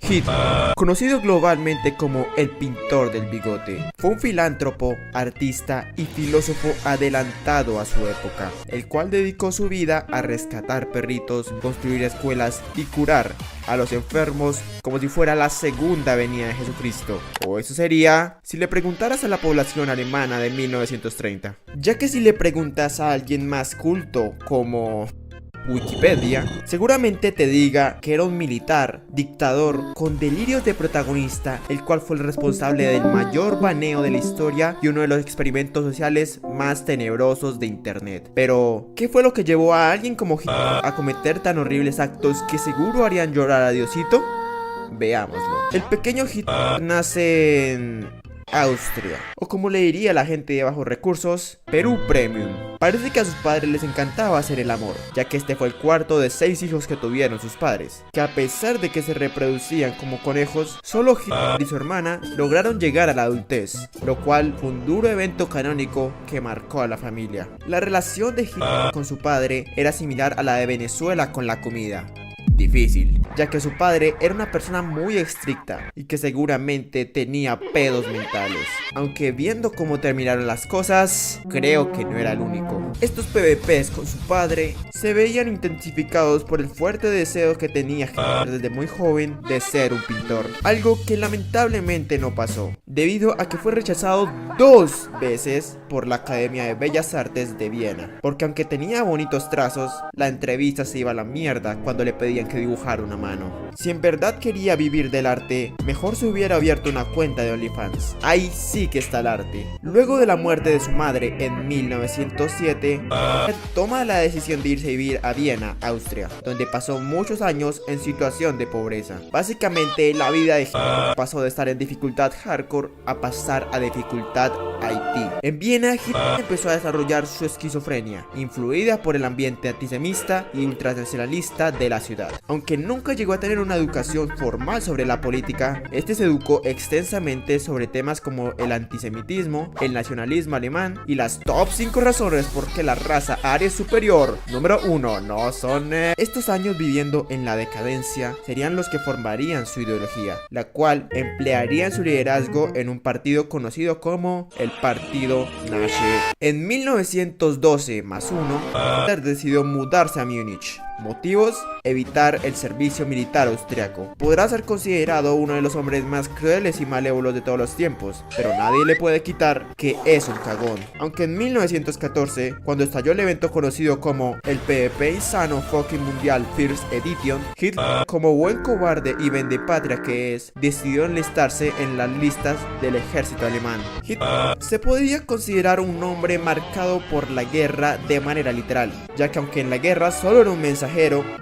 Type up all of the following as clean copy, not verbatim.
Hitler, conocido globalmente como el pintor del bigote, fue un filántropo, artista y filósofo adelantado a su época, el cual dedicó su vida a rescatar perritos, construir escuelas y curar a los enfermos como si fuera la segunda venida de Jesucristo. O eso sería si le preguntaras a la población alemana de 1930. Ya que si le preguntas a alguien más culto como Wikipedia, seguramente te diga que era un militar, dictador, con delirios de protagonista, el cual fue el responsable del mayor baneo de la historia y uno de los experimentos sociales más tenebrosos de internet. Pero, ¿qué fue lo que llevó a alguien como Hitler a cometer tan horribles actos que seguro harían llorar a Diosito? Veámoslo. El pequeño Hitler nace en Austria, o como le diría la gente de bajos recursos, Perú Premium. Parece que a sus padres les encantaba hacer el amor, ya que este fue el cuarto de 6 hijos que tuvieron sus padres, que a pesar de que se reproducían como conejos, solo Hitler y su hermana lograron llegar a la adultez, lo cual fue un duro evento canónico que marcó a la familia. La relación de Hitler con su padre era similar a la de Venezuela con la comida. Difícil, ya que su padre era una persona muy estricta y que seguramente tenía pedos mentales. Aunque viendo cómo terminaron las cosas, creo que no era el único. Estos PvPs con su padre se veían intensificados por el fuerte deseo que tenía Hitler desde muy joven de ser un pintor, algo que lamentablemente no pasó, debido a que fue rechazado 2 veces por la Academia de Bellas Artes de Viena, porque aunque tenía bonitos trazos, la entrevista se iba a la mierda cuando le pedían que dibujara una mano. Si en verdad quería vivir del arte, mejor se hubiera abierto una cuenta de OnlyFans. Ahí sí que está el arte. Luego de la muerte de su madre en 1907, toma la decisión de irse a vivir a Viena, Austria, donde pasó muchos años en situación de pobreza. Básicamente, la vida de Hitler pasó de estar en dificultad hardcore a pasar a dificultad IT. En Viena, Hitler empezó a desarrollar su esquizofrenia, influida por el ambiente antisemita y ultranacionalista de la ciudad. Aunque nunca llegó a tener una educación formal sobre la política, este se educó extensamente sobre temas como el antisemitismo, el nacionalismo alemán y las top 5 razones por qué la raza aria es superior. Número 1, no son... Estos años viviendo en la decadencia serían los que formarían su ideología, la cual emplearía su liderazgo en un partido conocido como el Partido Nazi. En 1912 más 1, Hitler decidió mudarse a Múnich. Motivos: evitar el servicio militar austriaco. Podrá ser considerado uno de los hombres más crueles y malévolos de todos los tiempos, pero nadie le puede quitar que es un cagón. Aunque en 1914, cuando estalló el evento conocido como el PvP Insano Fucking Mundial First Edition, Hitler, como buen cobarde y vendepatria que es, decidió enlistarse en las listas del ejército alemán. Hitler se podría considerar un hombre marcado por la guerra de manera literal, ya que aunque en la guerra solo era un mensaje,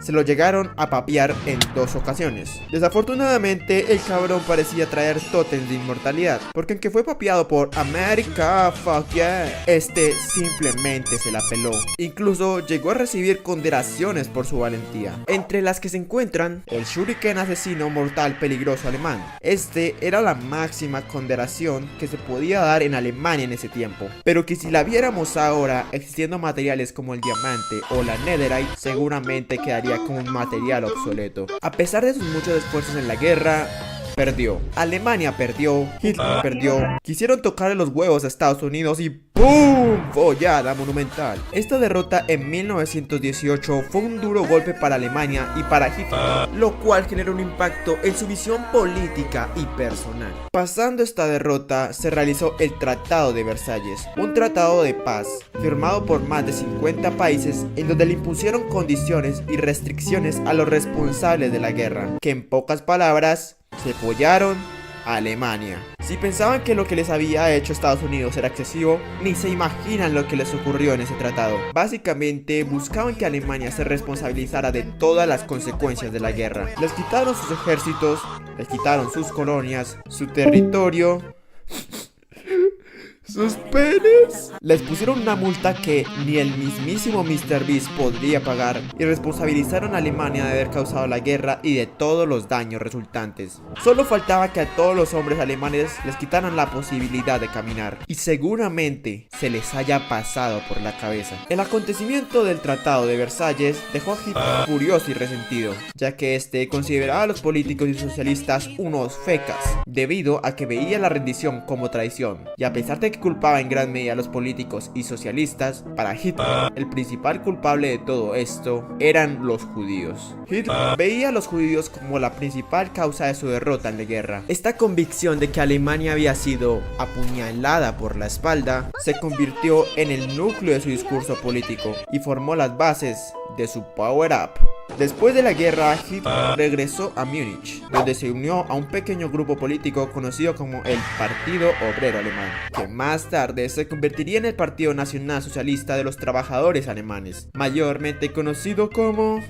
se lo llegaron a papear en 2 ocasiones. Desafortunadamente, el cabrón parecía traer tótems de inmortalidad, porque aunque fue papeado por America, fuck yeah, este simplemente se la peló. Incluso llegó a recibir condecoraciones por su valentía, entre las que se encuentran el Shuriken asesino mortal peligroso alemán. Este era la máxima condecoración que se podía dar en Alemania en ese tiempo, pero que si la viéramos ahora existiendo materiales como el diamante o la netherite, seguramente quedaría como un material obsoleto. A pesar de sus muchos esfuerzos en la guerra, perdió. Alemania perdió, Hitler perdió. Quisieron tocarle los huevos a Estados Unidos y ¡pum! Follada monumental. Esta derrota en 1918 fue un duro golpe para Alemania y para Hitler, lo cual generó un impacto en su visión política y personal. Pasando esta derrota, se realizó el Tratado de Versalles, un tratado de paz firmado por más de 50 países, en donde le impusieron condiciones y restricciones a los responsables de la guerra, que en pocas palabras se follaron a Alemania. Si pensaban que lo que les había hecho Estados Unidos era excesivo, ni se imaginan lo que les ocurrió en ese tratado. Básicamente buscaban que Alemania se responsabilizara de todas las consecuencias de la guerra. Les quitaron sus ejércitos, les quitaron sus colonias, su territorio, sus penes. Les pusieron una multa que ni el mismísimo Mr. Beast podría pagar y responsabilizaron a Alemania de haber causado la guerra y de todos los daños resultantes. Solo faltaba que a todos los hombres alemanes les quitaran la posibilidad de caminar y seguramente se les haya pasado por la cabeza. El acontecimiento del Tratado de Versalles dejó a Hitler furioso y resentido, ya que este consideraba a los políticos y socialistas unos fecas, debido a que veía la rendición como traición, y a pesar de que culpaba en gran medida a los políticos y socialistas, para Hitler el principal culpable de todo esto eran los judíos. Hitler veía a los judíos como la principal causa de su derrota en la guerra. Esta convicción de que Alemania había sido apuñalada por la espalda se convirtió en el núcleo de su discurso político y formó las bases de su Power Up. Después de la guerra, Hitler regresó a Múnich, donde se unió a un pequeño grupo político conocido como el Partido Obrero Alemán, que más tarde se convertiría en el Partido Nacional Socialista de los Trabajadores Alemanes, mayormente conocido como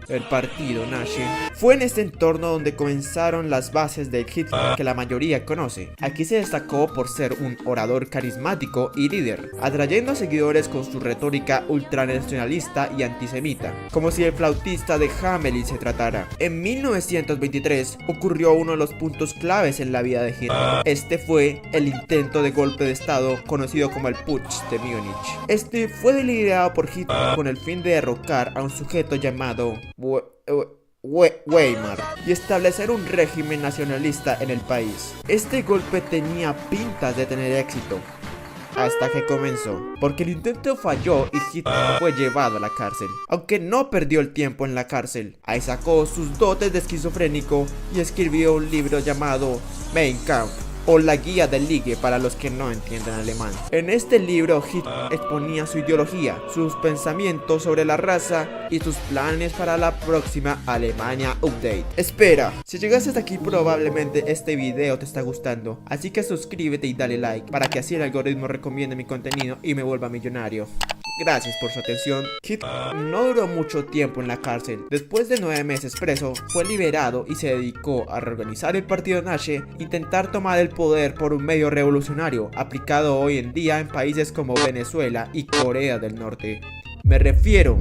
el Partido Nazi. Fue en este entorno donde comenzaron las bases del Hitler que la mayoría conoce. Aquí se destacó por ser un orador carismático y líder, atrayendo a seguidores con su retórica ultranacionalista y antisemita, como si el flautista de Hamelin se tratara. En 1923 ocurrió uno de los puntos claves en la vida de Hitler. Este fue el intento de golpe de estado conocido como el Putsch de Múnich. Este fue liderado por Hitler con el fin de derrocar a un sujeto llamado Weimar y establecer un régimen nacionalista en el país. Este golpe tenía pintas de tener éxito, hasta que comenzó, porque el intento falló y Hitler fue llevado a la cárcel. Aunque no perdió el tiempo en la cárcel, ahí sacó sus dotes de esquizofrénico y escribió un libro llamado Mein Kampf, o la guía del ligue para los que no entienden alemán. En este libro Hitler exponía su ideología, sus pensamientos sobre la raza y sus planes para la próxima Alemania Update. Espera, si llegaste hasta aquí probablemente este video te está gustando, así que suscríbete y dale like para que así el algoritmo recomiende mi contenido y me vuelva millonario. Gracias por su atención. Hitler no duró mucho tiempo en la cárcel. Después de 9 meses preso, fue liberado y se dedicó a reorganizar el partido nazi, intentar tomar el poder por un medio revolucionario aplicado hoy en día en países como Venezuela y Corea del Norte. Me refiero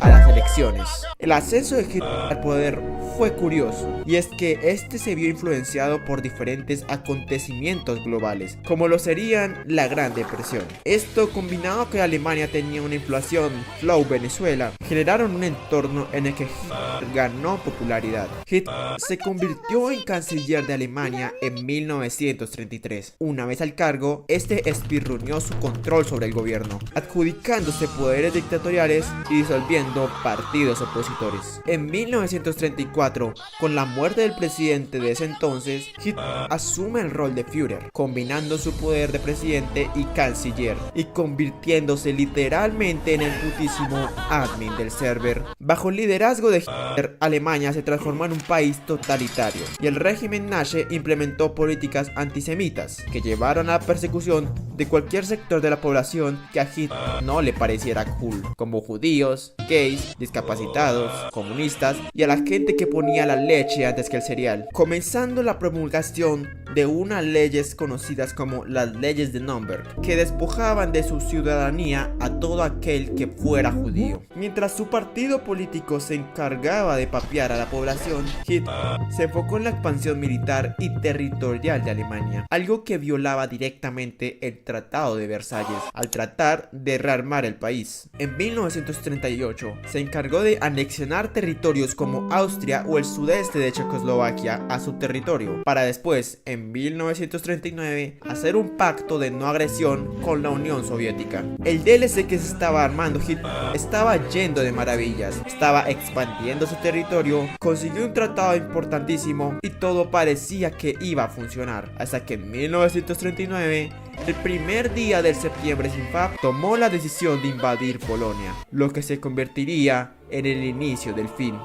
a las elecciones. El ascenso de Hitler al poder fue curioso, y es que este se vio influenciado por diferentes acontecimientos globales, como lo serían la Gran Depresión. Esto, combinado que Alemania tenía una inflación flow Venezuela, generaron un entorno en el que Hitler ganó popularidad. Hitler se convirtió en canciller de Alemania en 1933. Una vez al cargo, este espirruñó su control sobre el gobierno, adjudicándose poderes dictatoriales y disolviendo partidos opositores. En 1934, con la muerte del presidente de ese entonces, Hitler asume el rol de Führer, combinando su poder de presidente y canciller, y convirtiéndose literalmente en el putísimo admin del server. Bajo el liderazgo de Hitler, Alemania se transformó en un país totalitario, y el régimen nazi implementó políticas antisemitas que llevaron a la persecución de cualquier sector de la población que a Hitler no le pareciera cool, como judíos, gays, discapacitados, comunistas y a la gente que ponía la leche antes que el cereal, comenzando la promulgación de unas leyes conocidas como las leyes de Nürnberg, que despojaban de su ciudadanía a todo aquel que fuera judío. Mientras su partido político se encargaba de papear a la población, Hitler se enfocó en la expansión militar y territorial de Alemania, algo que violaba directamente el Tratado de Versalles al tratar de rearmar el país. En 1938 se encargó de anexionar territorios como Austria o el sudeste de Checoslovaquia a su territorio, para después, en 1939, hacer un pacto de no agresión con la Unión Soviética. El DLC que se estaba armando Hitler estaba yendo de maravillas, estaba expandiendo su territorio, consiguió un tratado importantísimo y todo parecía que iba a funcionar, hasta que en 1939, el primer día del septiembre sin FAB, tomó la decisión de invadir Polonia, lo que se convertiría en el inicio del fin.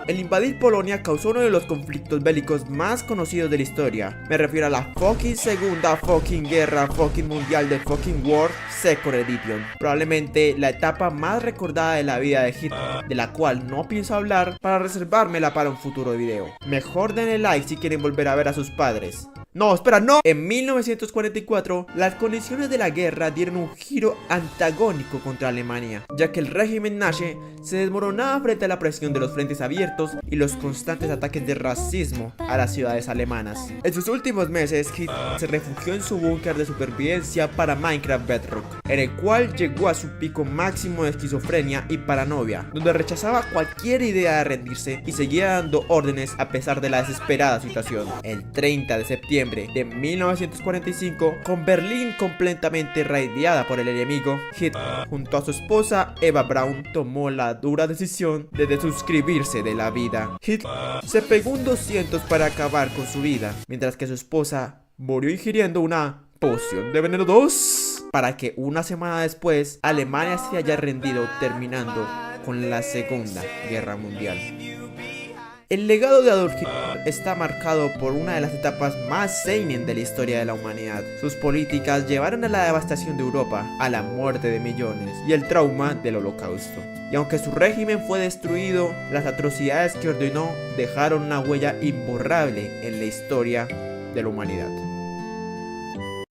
El invadir Polonia causó uno de los conflictos bélicos más conocidos de la historia. Me refiero a la segunda guerra mundial de War Second Edition. Probablemente la etapa más recordada de la vida de Hitler, de la cual no pienso hablar para reservármela para un futuro video. Mejor denle like si quieren volver a ver a sus padres. No, espera, no. En 1944, las condiciones de la guerra dieron un giro antagónico contra Alemania, ya que el régimen nazi se desmoronaba frente a la presión de los frentes abiertos y los constantes ataques de racismo a las ciudades alemanas. En sus últimos meses, Hitler se refugió en su búnker de supervivencia para Minecraft Bedrock, en el cual llegó a su pico máximo de esquizofrenia y paranoia, donde rechazaba cualquier idea de rendirse y seguía dando órdenes a pesar de la desesperada situación. El 30 de septiembre de 1945, con Berlín completamente radiada por el enemigo, Hitler, junto a su esposa Eva Braun, tomó la dura decisión de desuscribirse de la vida. Hitler se pegó un 200 para acabar con su vida, mientras que su esposa murió ingiriendo una poción de veneno 2 para que una semana después Alemania se haya rendido, terminando con la Segunda Guerra Mundial. El legado de Adolf Hitler está marcado por una de las etapas más seinen de la historia de la humanidad. Sus políticas llevaron a la devastación de Europa, a la muerte de millones y el trauma del Holocausto. Y aunque su régimen fue destruido, las atrocidades que ordenó dejaron una huella imborrable en la historia de la humanidad.